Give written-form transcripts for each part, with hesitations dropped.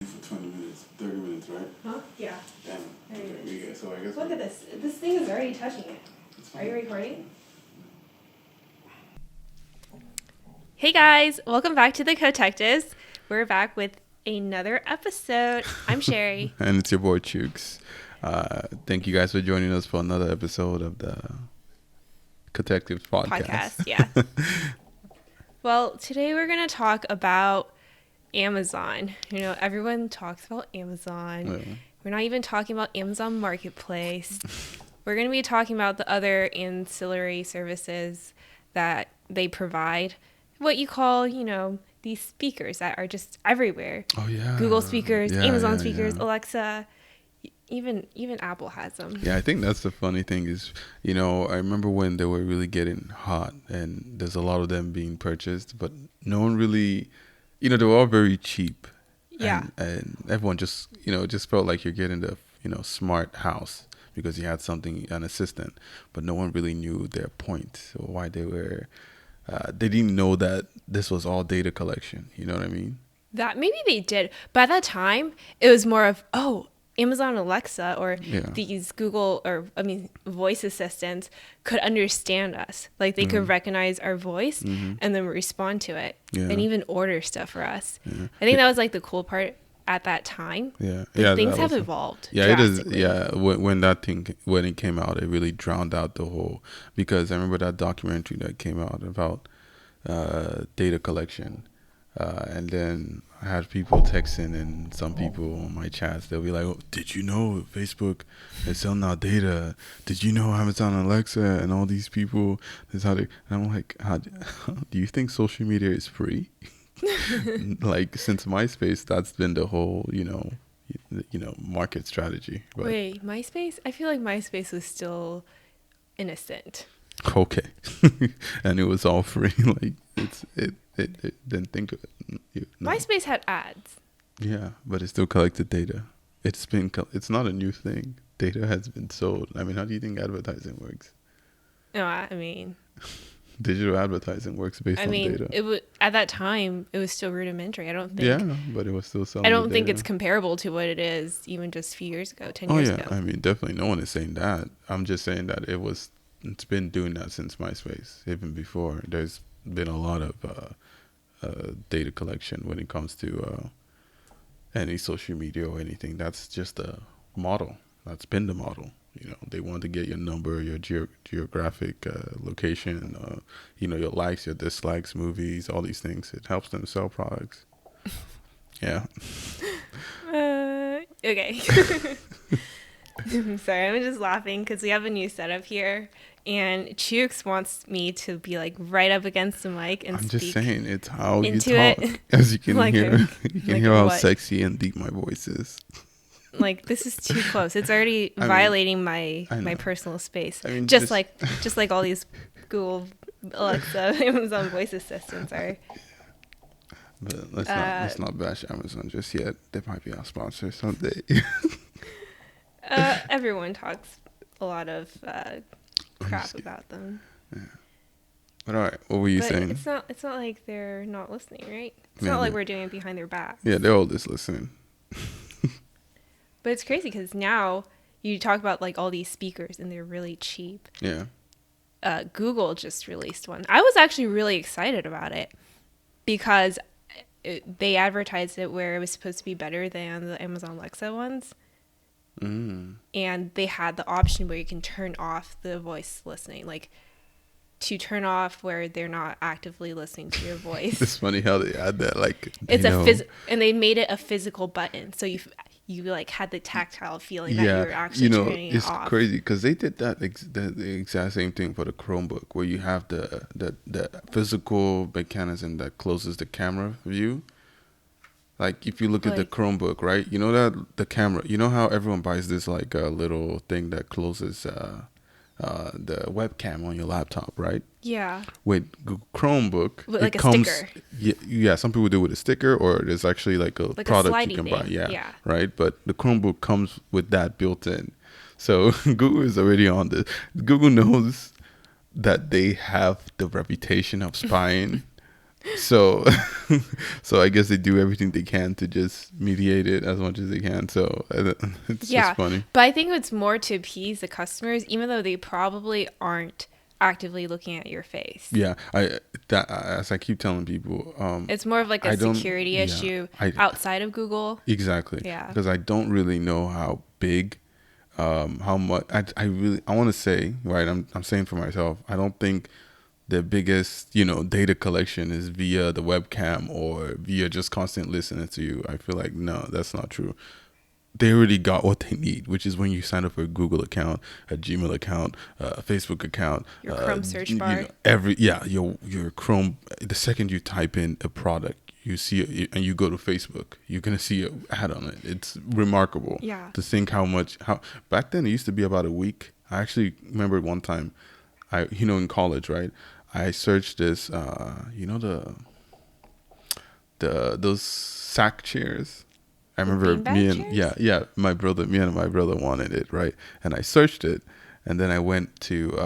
For 20 minutes, 30 minutes, right? Huh? Yeah. Damn. Okay, so I guess. Look at this. This thing is already touching it. Are you recording? Hey guys, welcome back to the Cotectives. We're back with another episode. I'm Sherry. And it's your boy Chooks. Thank you guys for joining us for another episode of the Cotectives podcast. Yeah. Well, today we're going to talk about Amazon. You know, everyone talks about Amazon. Yeah. We're not even talking about Amazon Marketplace. We're going to be talking about the other ancillary services that they provide. What you call, you know, these speakers that are just everywhere. Oh yeah. Google speakers, Amazon speakers, Yeah. Alexa. Even Apple has them. Yeah, I think that's the funny thing is, you know, I remember when they were really getting hot and there's a lot of them being purchased, but no one really, you know, they were all very cheap. Yeah. And everyone just, you know, just felt like you're getting the, you know, smart house because you had something, an assistant, but no one really knew their point or why they were, they didn't know that this was all data collection. You know what I mean? That maybe they did. But at that time, it was more of, Amazon Alexa or these Google voice assistants could understand us. Like they could recognize our voice and then respond to it and even order stuff for us. Yeah. I think that was like the cool part at that time. Yeah. But things have evolved. Yeah, it is. Yeah. When it came out, it really drowned out the whole, because I remember that documentary that came out about data collection. And then I had people texting, and some people on my chats, they'll be like, oh, did you know Facebook is selling our data? Did you know Amazon Alexa and all these people? This how they, and I'm like, do you think social media is free? Like, since MySpace, that's been the whole, you know, market strategy. But, wait, MySpace? I feel like MySpace was still innocent. Okay. And it was all free. Like, it didn't think of it. No. MySpace had ads. Yeah, but it still collected data. It's not a new thing. Data has been sold. I mean, how do you think advertising works? No, I mean, digital advertising works based on data. It was at that time. It was still rudimentary. I don't think. Yeah, but it was still selling. I don't think it's comparable to what it is even just a few years ago, 10 years ago. I mean, definitely, no one is saying that. I'm just saying that it's been doing that since MySpace, even before. There's been a lot of data collection when it comes to any social media or anything. That's just a model. That's been the model. You know, they want to get your number, your geographic location, you know, your likes, your dislikes, movies, all these things. It helps them sell products. Yeah. Okay. I'm sorry, I'm just laughing because we have a new setup here, and Chooks wants me to be like right up against the mic and speak. I'm just saying, it's how you talk. It. As you can like hear, you can hear how sexy and deep my voice is. Like, this is too close. It's already violating my personal space. I mean, just like all these Google, Alexa, Amazon voice assistants are. But let's not bash Amazon just yet. They might be our sponsor someday. Everyone talks a lot of crap about them. Yeah. But all right, what were you saying? It's not like they're not listening, right? It's not like we're doing it behind their backs. Yeah, they're all just listening. But it's crazy because now you talk about like all these speakers and they're really cheap. Yeah. Google just released one. I was actually really excited about it because they advertised it where it was supposed to be better than the Amazon Alexa ones. And they had the option where you can turn off the voice listening, like to turn off where they're not actively listening to your voice. It's funny how they add that, like it's and they made it a physical button, so you like had the tactile feeling that you were actually turning it off. It's crazy because they did that the exact same thing for the Chromebook, where you have the physical mechanism that closes the camera view. Like, if you look at the Chromebook, right? You know that the camera, you know how everyone buys this, like, a little thing that closes the webcam on your laptop, right? Yeah. With Chromebook, with like a sticker. Yeah, some people do it with a sticker, or there's actually like a product you can buy. Yeah. Right? But the Chromebook comes with that built in. So Google is already on this. Google knows that they have the reputation of spying So so I guess they do everything they can to just mediate it as much as they can. So it's just Yeah, funny. but I think it's more to appease the customers, even though they probably aren't actively looking at your face. Yeah, I that as I keep telling people, It's more of like a I don't. security Yeah, issue I outside of Google. exactly Yeah. because I don't really know how big, how much. I really I want to say right. I'm saying for myself. I don't think the biggest data collection is via the webcam or via just constant listening to you. I feel like no, that's not true. They already got what they need, which is when you sign up for a Google account, a Gmail account, a Facebook account, Your Chrome search bar. every your Chrome. The second you type in a product, you see it, and you go to Facebook, you're gonna see an ad on it. It's remarkable Yeah. to think how back then it used to be about a week. I actually remember one time, in college, right? I searched this, the those sack chairs. I The remember me beanbag and chairs? me and my brother wanted it, right? And I searched it, and then I went to,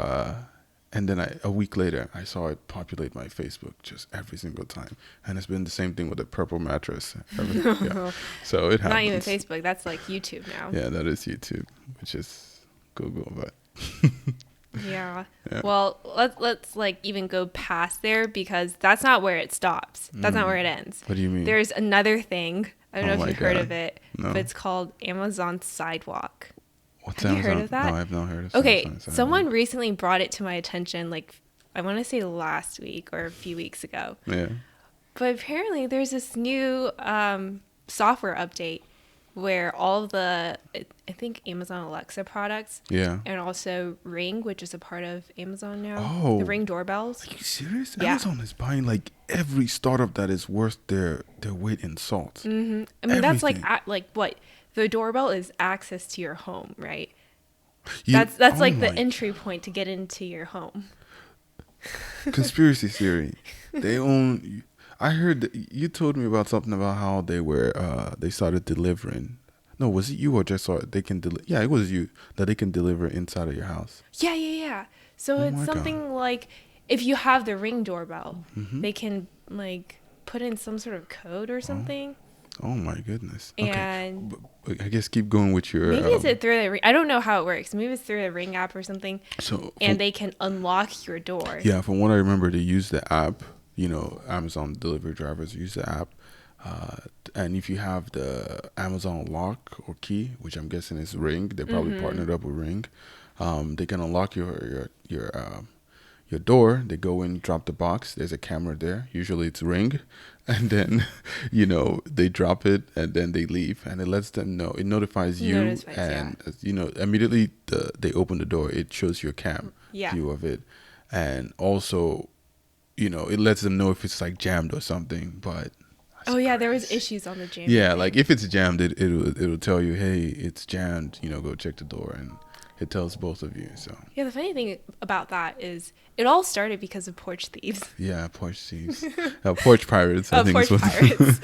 and then a week later I saw it populate my Facebook just every single time, and it's been the same thing with the purple mattress. Yeah, so it Not even happens. Facebook. That's like YouTube now. Yeah, that is YouTube, which is Google, but Yeah. yeah. Well, let's like even go past there because that's not where it stops. That's not where it ends. What do you mean? There's another thing. I don't know Oh if my you've heard God. of it, No. but it's called Amazon Sidewalk. What's Have you heard Amazon? of that? No, I've not heard of Okay, Samsung someone Sidewalk. recently brought it to my attention, like I want to say last week or a few weeks ago. Yeah. But apparently, there's this new software update where all the, I think, Amazon Alexa products Yeah. and also Ring, which is a part of Amazon now, Oh. the Ring doorbells. Are you serious? Yeah. Amazon is buying like every startup that is worth their weight in salt. I mean, that's like Everything. like what the doorbell is access to your home, right? You, That's oh like the my entry point to get into your home. conspiracy theory. They own. I heard that you told me about something about how they started delivering. No, was it you or just saw it? They can deliver. Yeah, it was you that they can deliver inside of your house. Yeah, yeah, yeah. So Oh it's my God. something like if you have the Ring doorbell, Mm-hmm. they can like put in some sort of code or something. Oh my goodness. Okay. And But I guess keep going with your. maybe it's through the Ring. I don't know how it works. Maybe it's through the Ring app or something. So And they can unlock your door. yeah, from what I remember, they use the app. Amazon delivery drivers use the app, and if you have the Amazon lock or key, which I'm guessing is Ring, they probably partnered up with Ring. They can unlock your door. They go in, drop the box. There's a camera there. Usually it's Ring, and then they drop it and then they leave, and it lets them know. It notifies you, Notifies, and immediately they open the door. It shows you a cam Yeah. view of it, and also it lets them know if it's like jammed or something. But Oh yeah, there was issues on the Jamie. yeah, thing. like if it's jammed, it'll tell you, hey, it's jammed. Go check the door, and it tells both of you. So Yeah, the funny thing about that is it all started because of porch thieves. yeah, porch thieves, porch pirates. I think Porch is what, pirates.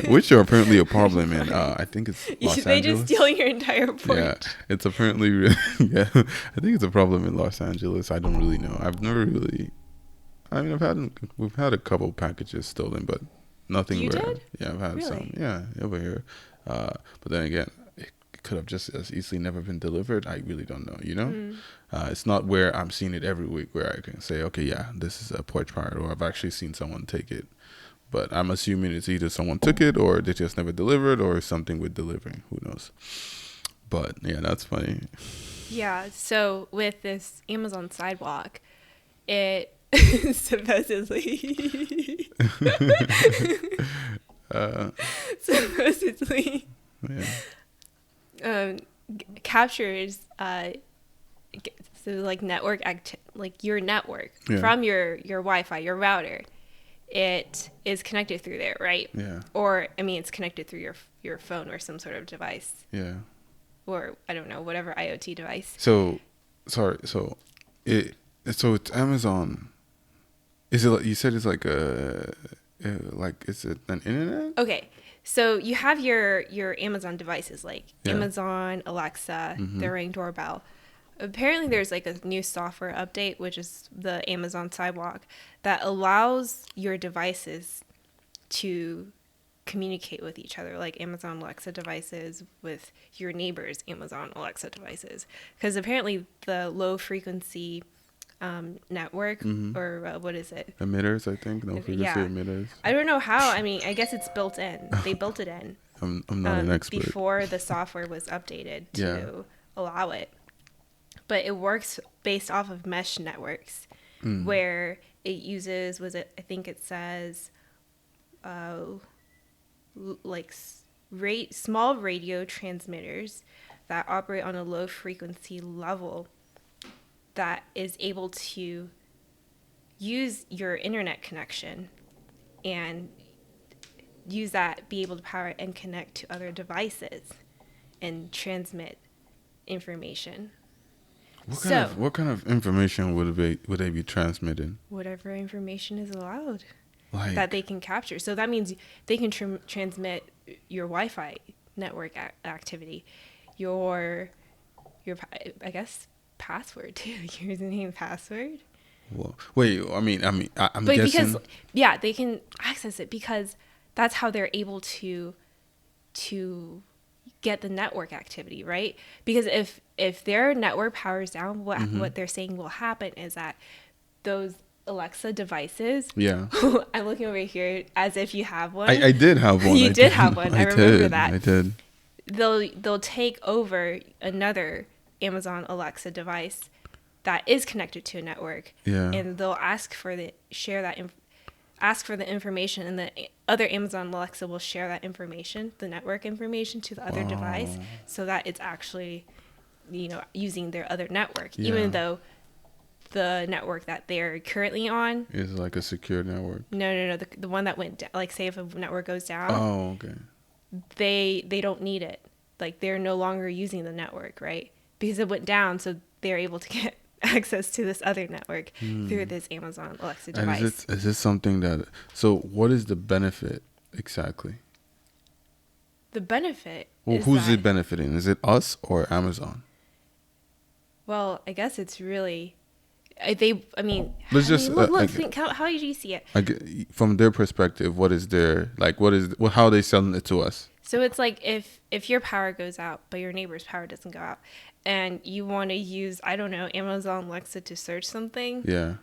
yeah, which are apparently a problem in. I think it's Los They Angeles. just steal your entire porch. Yeah, it's apparently yeah. I think it's a problem in Los Angeles. I don't really know. I've never really. I mean, we've had a couple packages stolen, but nothing You where. did? Yeah, I've had Really? some. Yeah, over here. But then again, it could have just as easily never been delivered. I really don't know. It's not where I'm seeing it every week where I can say, okay, yeah, this is a porch pirate, or I've actually seen someone take it. But I'm assuming it's either someone took it, or they just never delivered, or something with delivering. Who knows? But yeah, that's funny. Yeah, so with this Amazon Sidewalk, it supposedly Uh, supposedly yeah. captures so like like your network Yeah. from your Wi-Fi, your router. It is connected through there, right? Yeah. Or I mean, it's connected through your phone or some sort of device, Yeah. or I don't know, whatever IoT device. So, sorry. So it's Amazon. Is it like you said? It's like is it an internet? Okay, so you have your Amazon devices like Yeah. Amazon Alexa, the Ring doorbell. Apparently there's like a new software update, which is the Amazon Sidewalk, that allows your devices to communicate with each other, like Amazon Alexa devices with your neighbor's Amazon Alexa devices. Because apparently the low frequency network, Mm-hmm. or what is it? Emitters, I think. No frequency Yeah. emitters. I don't know how. I mean, I guess it's built in. They built it in I'm not an expert. before the software was updated Yeah. to allow it. But it works based off of mesh networks, where it uses, I think it says, like small radio transmitters that operate on a low frequency level that is able to use your internet connection and be able to power it and connect to other devices and transmit information. What kind of information would they be transmitting? Whatever information is allowed Like, that they can capture. So that means they can transmit your Wi-Fi network activity, your I guess password too, your username, password. well, wait. I'm But guessing. because they can access it because that's how they're able to get the network activity, right? Because if their network powers down, what they're saying will happen is that those Alexa devices. Yeah. I'm looking over here as if you have one. I did have one. You I did have one. I remember that. I did. They'll take over another Amazon Alexa device that is connected to a network. Yeah. And they'll ask for the information, and the other Amazon Alexa will share that information, the network information, to the other device, so that it's actually, using their other network, Yeah. even though the network that they're currently on Is like a secure network. no, the one that went down, like say if a network goes down, Oh, okay. they don't need it. Like they're no longer using the network, right? Because it went down, so they're able to get access to this other network through this Amazon Alexa And device. is this something that? So, what is the benefit exactly? The benefit Well, is who's that, it benefiting? Is it us or Amazon? well, I guess it's really Let's look, think how do you see it? From their perspective, what is their how are they selling it to us? So it's like if your power goes out, but your neighbor's power doesn't go out, and you want to use, I don't know, Amazon Alexa to search something. Yeah.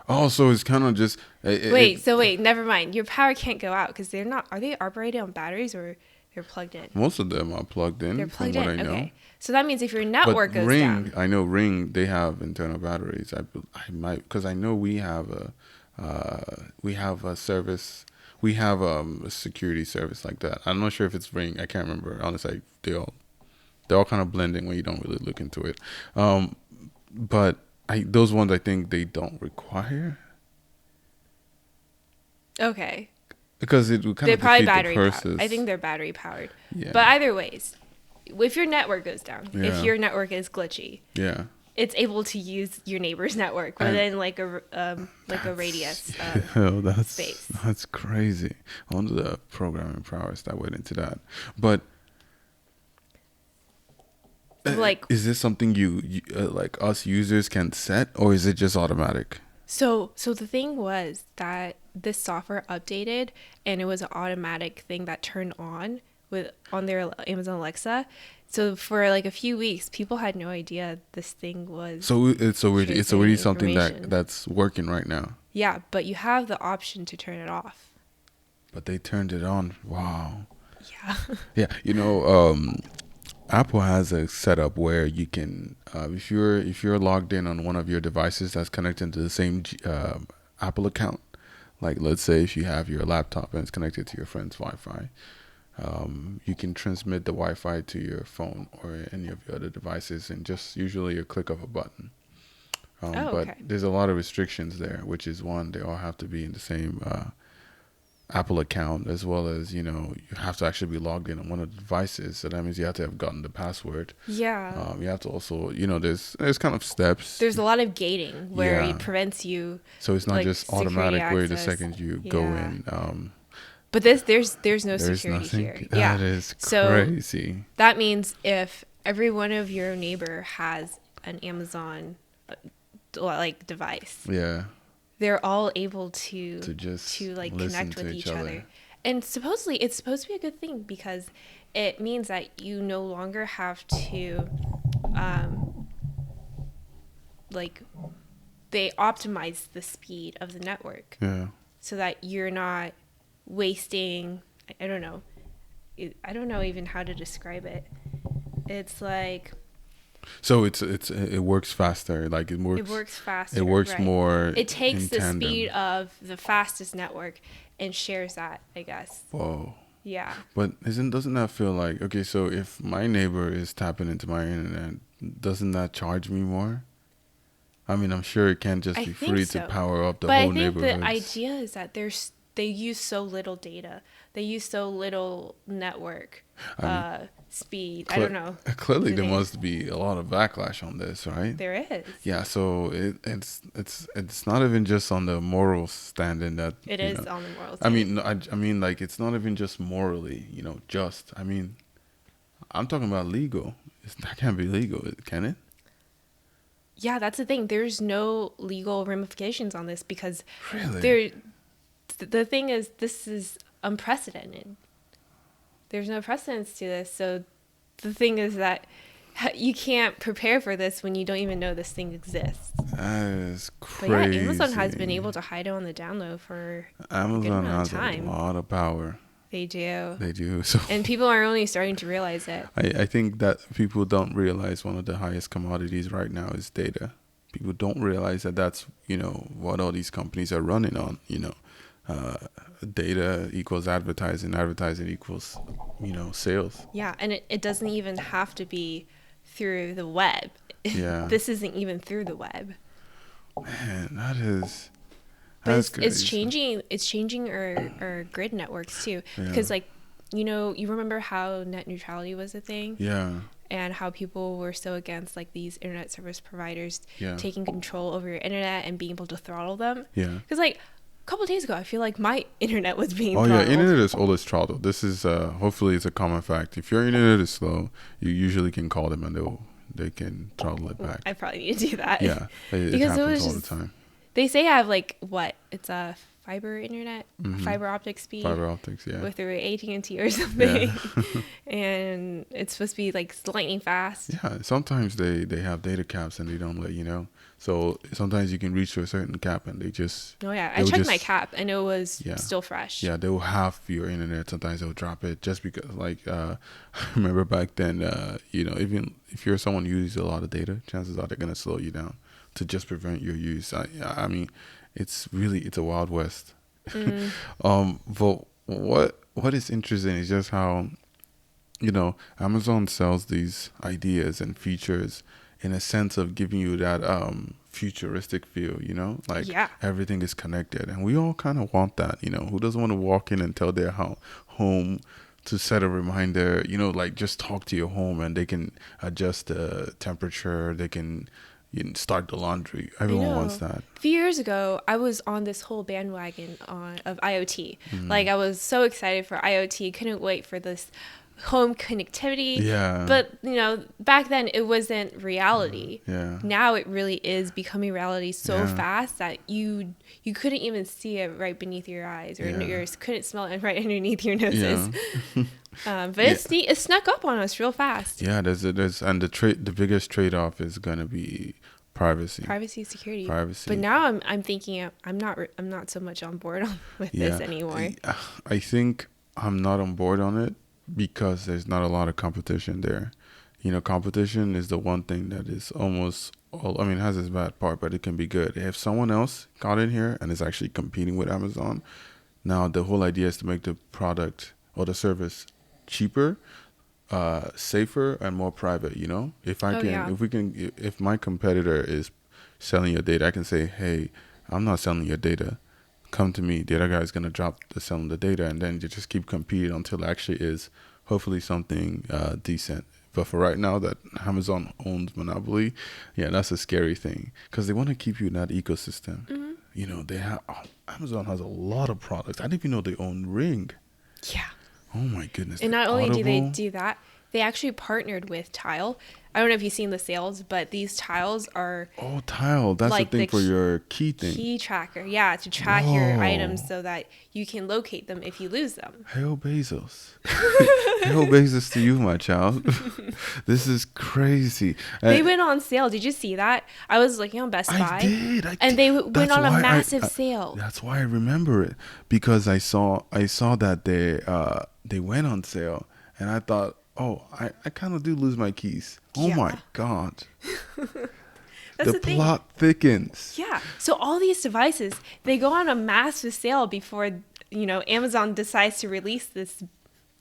Oh, so it's kind of just Wait, never mind. Your power can't go out because they're not. Are they operating on batteries or they're plugged in? most of them are plugged in. They're plugged from in. what I know. Okay. So that means if your network But goes Ring, down. I know Ring, they have internal batteries. I might, because I know we have a service, we have a security service like that. I'm not sure if it's Ring. I can't remember. Honestly, they're all kind of blending when you don't really look into it. But those ones I think they don't require, Okay. because it would kind They're of probably defeat the battery purpose. powered. I think they're battery powered. Yeah. But either ways, if your network goes down, Yeah. if your network is glitchy, Yeah. it's able to use your neighbor's network And within like a radius. Hell, space. that's crazy. I wonder the programming prowess that went into that. But Like, is this something you like us users can set, or is it just automatic? so the thing was that this software updated, and it was an automatic thing that turned on on their Amazon Alexa. So for like a few weeks, people had no idea this thing was. So it's already something information. that's working right now. Yeah, but you have the option to turn it off. But they turned it on. Wow. Yeah. Yeah, Apple has a setup where you can, if you're logged in on one of your devices that's connected to the same Apple account, like let's say if you have your laptop and it's connected to your friend's Wi-Fi, you can transmit the Wi-Fi to your phone or any of your other devices in just usually a click of a button. But Okay. there's a lot of restrictions there, which is one, they all have to be in the same Apple account, as well as you have to actually be logged in on one of the devices. So that means you have to have gotten the password. Yeah. You have to also, there's kind of steps. There's a lot of gating where Yeah. it prevents you. So it's not like, just security automatic where the access. second you go Yeah. in. But there's no There's security nothing. here. That Yeah. is So crazy. that means if every one of your neighbor has an Amazon like device. Yeah. They're all able To just to like listen connect to with each each other. other. And supposedly it's supposed to be a good thing because it means that you no longer have to like they optimize the speed of the network Yeah. so that you're not wasting I don't know. I don't know even how to describe it. It's like So it works faster. Like it works it faster, works right? more It takes in the speed tandem. of the fastest network and shares that, I guess. Whoa. Yeah. But doesn't that feel like, okay, so if my neighbor is tapping into my internet, doesn't that charge me more? I mean, I'm sure it can't just I be think free to so. power up the But I whole think the neighborhoods. idea is that they use so little data. They use so little network I mean, speed. I don't know. clearly Do there they? must be a lot of backlash on this, right? There is. Yeah, so it's not even just on the moral standing that, It you is know. on the moral I standing. mean, I mean, like, it's not even just morally, just. I mean, I'm talking about legal. That can't be legal, can it? Yeah, that's the thing. There's no legal ramifications on this because Really? there. The thing is, this is unprecedented. There's no precedence to this, so the thing is that you can't prepare for this when you don't even know this thing exists. That is But yeah, Amazon has been crazy. able to hide it on the down low for a good Amazon amount of has a time. lot of power. They do. They do. So And people are only starting to realize it. I think that people don't realize one of the highest commodities right now is data. People don't realize that that's, what all these companies are running on, uh, data equals advertising, advertising equals, sales. Yeah, and it doesn't even have to be through the web. Yeah. This isn't even through the web. Man, But that's it's crazy. changing our grid networks too. Yeah. Because like, you remember how net neutrality was a thing? Yeah. And how people were so against like these internet service providers Yeah. taking control over your internet and being able to throttle them. Yeah. Because like a couple of days ago, I feel like my internet was being Oh yeah, throttled. internet is always throttled. This is hopefully it's a common fact. If your internet is slow, you usually can call them and they can throttle it back. I probably need to do that. Yeah, it Because it happens was all the just time. they say I have like what? It's a fiber internet, Hmm. fiber optic speed Fiber optics, yeah. with through AT&T or Yeah. something. And it's supposed to be like lightning fast. Yeah, sometimes they have data caps and they don't let you know. So sometimes you can reach to a certain cap and Oh yeah, I they'll checked my just cap and it was yeah. still fresh. Yeah, they will halve your internet. Sometimes they'll drop it just because, like, I remember back then, even if you're someone who uses a lot of data, chances are they're gonna slow you down to just prevent your use. I mean, it's a wild west. Mm. But what is interesting is just how, Amazon sells these ideas and features in a sense of giving you that futuristic feel, like Yeah. everything is connected. And we all kind of want that, who doesn't want to walk in and tell their home to set a reminder, like just talk to your home and they can adjust the temperature, they can start the laundry. I Everyone wants know. that. A few years ago, I was on this whole bandwagon of IoT. Mm. Like, I was so excited for IoT, couldn't wait for this home connectivity. Yeah. But, back then it wasn't reality. Yeah. Now it really is becoming reality so Yeah. fast that you couldn't even see it right beneath your eyes or Yeah. you couldn't smell it right underneath your noses. Yeah. But it snuck up on us real fast. Yeah, and the biggest trade off is gonna be privacy. Privacy, security. Privacy. But now I'm thinking I'm not so much on board with Yeah, this anymore. I think I'm not on board on it because there's not a lot of competition there. Competition is the one thing that is almost all. I mean, it has its bad part, but it can be good. If someone else got in here and is actually competing with Amazon, now the whole idea is to make the product or the service cheaper, safer, and more private. Yeah. If my competitor is selling your data, I can say, hey, I'm not selling your data. Come to me. The other guy's gonna drop the selling the data, and then you just keep competing until it actually is hopefully something decent. But for right now, that Amazon owns monopoly, yeah, that's a scary thing because they want to keep you in that ecosystem. Mm-hmm. Amazon has a lot of products. I didn't even know they own Ring. Yeah. Oh my goodness. And The not only do they Audible. do that, They actually partnered with Tile. I don't know if you've seen the sales, but these tiles are Oh, Tile. That's the like thing the for your key thing. key tracker. Yeah, to track your items Whoa. so that you can locate them if you lose them. Hail Bezos. Hail Bezos to you, my child. This is crazy. They went on sale. Did you see that? I was looking on Best I Buy, did. and they went That's on a why massive sale. that's why I remember it, because I saw that they went on sale, and I thought, oh, I kind of do lose my keys. Oh my Yeah. God. That's The the thing. plot thickens. Yeah. So all these devices, they go on a massive sale before, Amazon decides to release this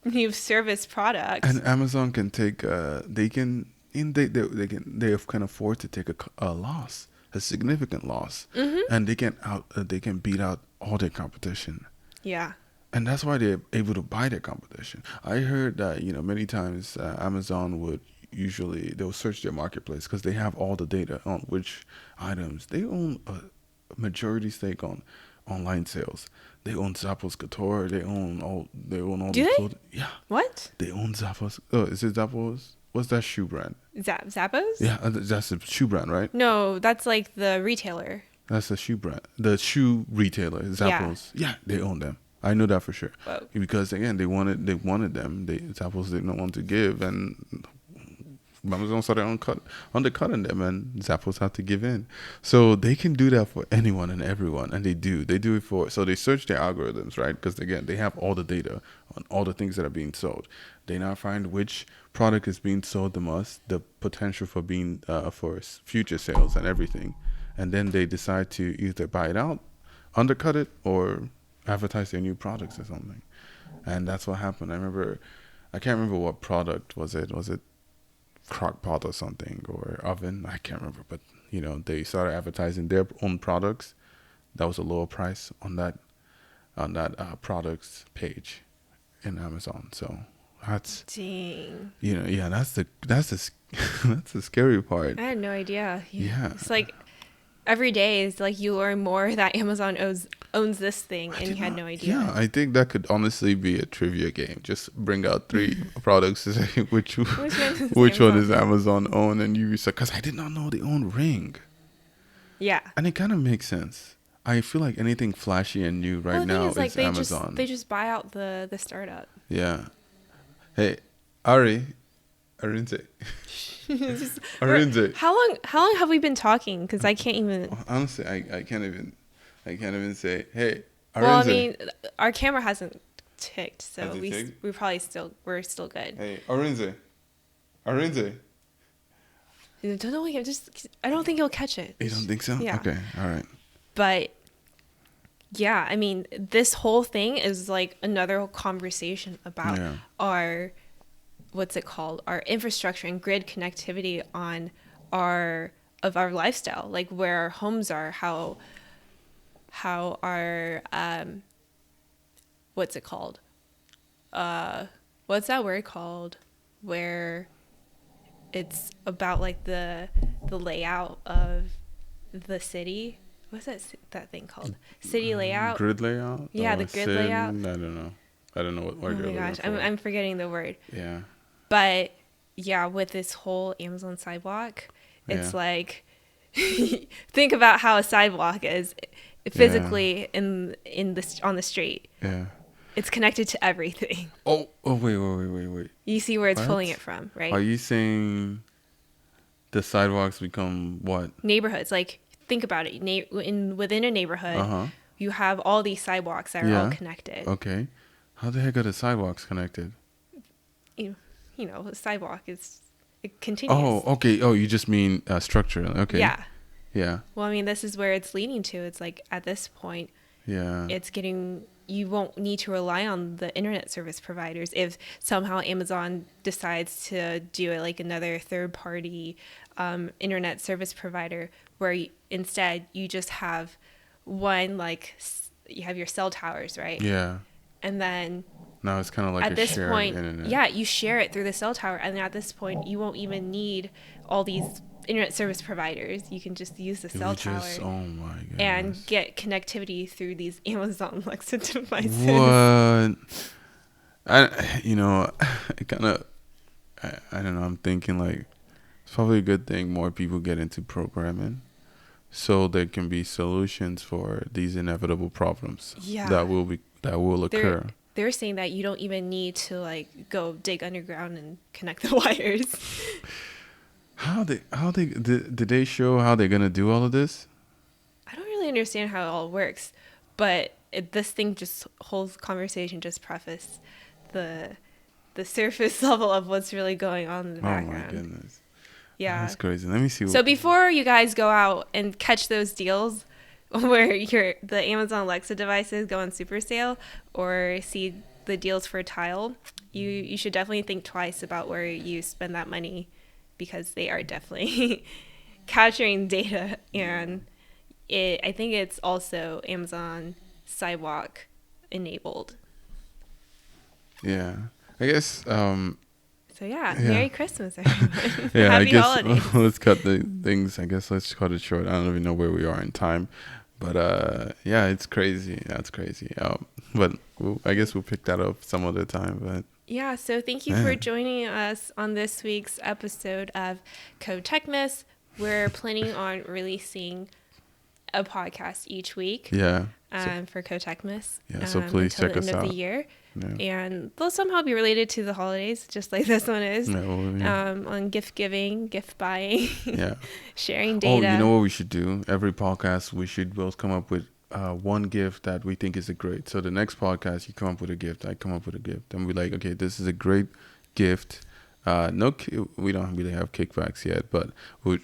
new service product. And Amazon can take they can afford to take a loss, a significant loss, and they can beat out all their competition. Yeah. And that's why they're able to buy their competition. I heard that many times Amazon they'll search their marketplace because they have all the data on which items they own a majority stake on online sales. They own Zappos Couture. They own all Do the they? clothing. Yeah, What? they own Zappos. Oh, is it Zappos? What's that shoe brand? Zappos? Yeah, that's a shoe brand, right? No, that's like the retailer. That's the shoe brand. The shoe retailer, Zappos. Yeah, they own them. I know that for sure. Whoa. Because again, they wanted them. Zappos didn't want to give, and Amazon started undercutting them, and Zappos had to give in. So they can do that for anyone and everyone, and they do. They do it so they search their algorithms, right? Because again, they have all the data on all the things that are being sold. They now find which product is being sold the most, the potential for being for future sales and everything, and then they decide to either buy it out, undercut it, or advertise their new products or something. And that's what happened. I can't remember what product was it. Was it crock pot or something, or oven? I can't remember. But they started advertising their own products. That was a lower price on that products page in Amazon. So that's Dang. yeah, that's the that's the scary part. I had no idea. Yeah. It's like every day is like you learn more that Amazon owns this thing, I and you did had not- no idea. Yeah, I think that could honestly be a trivia game. Just bring out 3 products to say which one is Amazon own, and you say, because I did not know they own Ring, Yeah. and it kind of makes sense. I feel like anything flashy and new right Well, the thing now is, like, is they Amazon. they just buy out the startup. Yeah. Hey, Arinze. Just- Arinze. How long have we been talking? Because I can't even. Honestly, I can't even say, hey, Arinze. Well, I mean, our camera hasn't ticked, so Has it ticked? we're still good. Hey, Arinze. Arinze. Don't know. I don't think you'll catch it. You don't think so? Yeah. Okay, all right. But yeah, I mean, this whole thing is like another conversation about Yeah. our what's it called? Our infrastructure and grid connectivity on our lifestyle, like where our homes are, how our what's it called? What's that word called? Where it's about like the layout of the city. What's that thing called? City layout. Grid layout? Yeah, Or the grid SID? layout. I don't know what Oh word my you're gosh, looking for. I'm forgetting the word. Yeah. But yeah, with this whole Amazon sidewalk, it's Yeah. like think about how a sidewalk is physically on the street. Yeah. It's connected to everything. Oh, wait. You see where it's What? pulling it from, right? Are you saying the sidewalks become what? Neighborhoods, like think about it. Within a neighborhood, Uh-huh. you have all these sidewalks that are all Yeah. connected. Okay. How the heck are the sidewalks connected? A sidewalk is it continues. Oh, okay. Oh, you just mean structure. Okay. Yeah. Yeah. Well, I mean, this is where it's leading to. It's like at this point, Yeah. you won't need to rely on the internet service providers if somehow Amazon decides to do it like another third party internet service provider where instead you just have one, like you have your cell towers, right? Yeah. And then Now it's kind of like at a this shared point, internet. yeah, you share it through the cell tower. And at this point, you won't even need all these internet service providers. You can just use the cell tower. Oh my goodness. And get connectivity through these Amazon Alexa devices. What? I kind of I don't know. I'm thinking like it's probably a good thing more people get into programming, so there can be solutions for these inevitable problems Yeah. that will They're occur. they're saying that you don't even need to like go dig underground and connect the wires. How they did they show how they're gonna do all of this? I don't really understand how it all works, but this thing just whole conversation just preface the the surface level of what's really going on in the Oh my background. goodness, Yeah. that's crazy. Let me see. So before you guys go out and catch those deals where the Amazon Alexa devices go on super sale or see the deals for Tile, you should definitely think twice about where you spend that money because they are definitely capturing data, and I think it's also Amazon Sidewalk enabled. Yeah, I guess. So yeah, Yeah. Merry Christmas everyone. Yeah, I Happy guess holidays. let's cut the things. I guess let's cut it short. I don't even know where we are in time, but yeah, it's crazy. That's crazy. But I guess we'll pick that up some other time. But Yeah, so thank you for man, joining us on this week's episode of Code Techmas. We're planning on releasing a podcast each week yeah, so, for Code Techmas yeah. So please until check the end us of the out. year. Yeah, And they'll somehow be related to the holidays, just like this one is, yeah, well, yeah. On gift giving, gift buying, Yeah. sharing Oh, you data. know what we should do? Every podcast, we should both come up with one gift that we think is a great. So the next podcast, you come up with a gift, I come up with a gift, and we're like, okay, this is a great gift. We don't really have kickbacks yet, but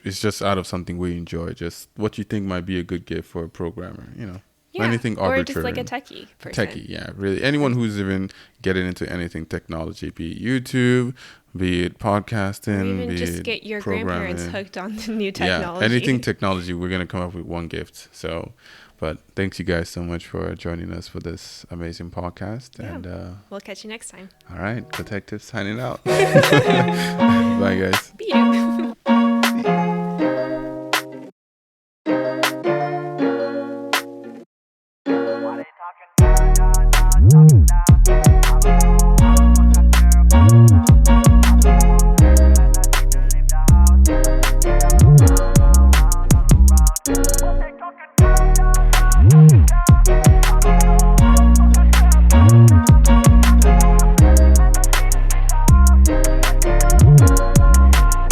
it's just out of something we enjoy. Just what you think might be a good gift for a programmer. Yeah, Anything or just like a arbitrary. techie person. Techie, yeah, really. Anyone who's even getting into anything technology, be it YouTube, be it Or podcasting, even be just it get your grandparents programming. hooked on the new Yeah, anything technology. technology, we're gonna come up with one gift. So, but thanks you guys so much for joining us for this amazing podcast. Yeah. And We'll catch you next time. all right, detective signing out. Bye, guys. Beep. Why they talking?